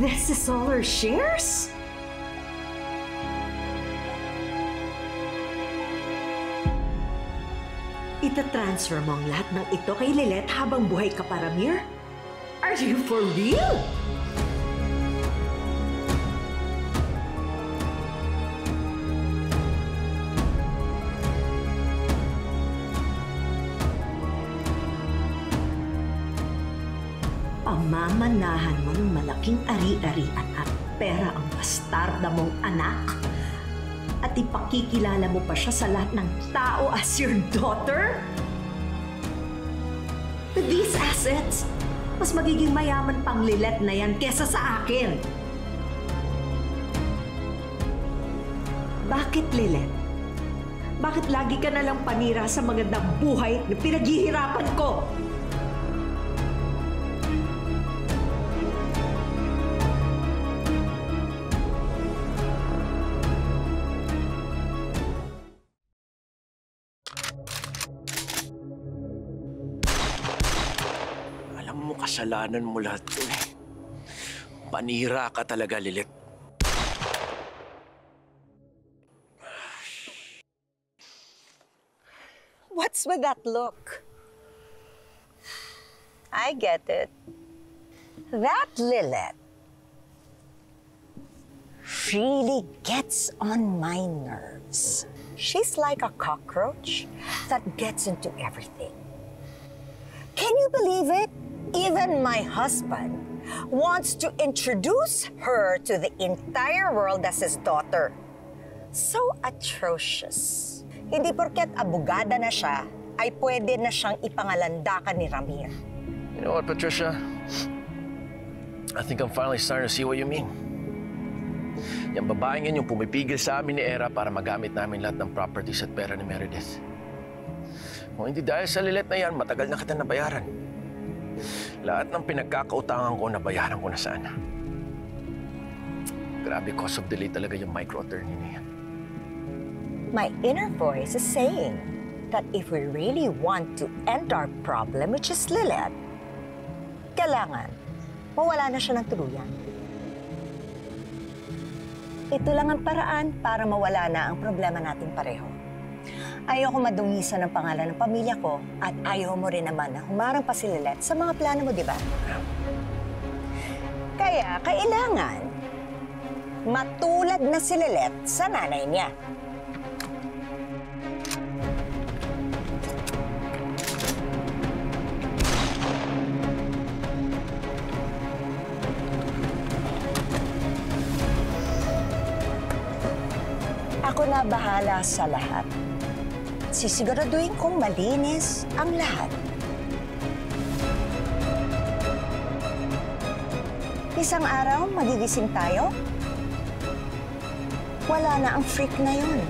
This is all her shares? Ita-transfer mo ang lahat ng ito kay Lilet habang buhay ka pa, Ramir? Are you for real? Pamamanahan mo ng malaking ari-arian at pera ang bastarda mong anak at ipakikilala mo pa siya sa lahat ng tao as your daughter? With these assets, mas magiging mayaman pang Lilet na yan kesa sa akin. Bakit, Lilet? Bakit lagi ka nalang panira sa magandang buhay na pinaghihirapan ko? Kasalanan mo lahat to eh. Panira ka talaga, Lilet. What's with that look? I get it. That Lilet really gets on my nerves. She's like a cockroach that gets into everything. Can you believe it? Even my husband wants to introduce her to the entire world as his daughter. So atrocious. Hindi porket abogada na siya, ay pwede na siyang ipangalandakan ni Ramir. You know what, Patricia? I think I'm finally starting to see what you mean. Yung babaeng yan yung pumipigil sa amin ni Era para magamit namin lahat ng properties at pera ni Meredith. Kung hindi dahil sa Lilet na yan, matagal na kita nabayaran. Lahat ng pinagkakautangan ko, nabayaran ko na sana. Grabe, cost of delay talaga yung micro-attorney na yan. My inner voice is saying that if we really want to end our problem, which is Lilet, kailangan mawala na siya ng tuluyan. Ito lang ang paraan para mawala na ang problema natin pareho. Ayoko madungisan ng pangalan ng pamilya ko at ayaw mo rin naman na humarang pa si Lilet sa mga plano mo, di ba? Kaya kailangan matulad na si Lilet sa nanay niya. Ako na bahala sa lahat. Sisiguraduhin kong malinis ang lahat. Isang araw, magigising tayo. Wala na ang freak na yun.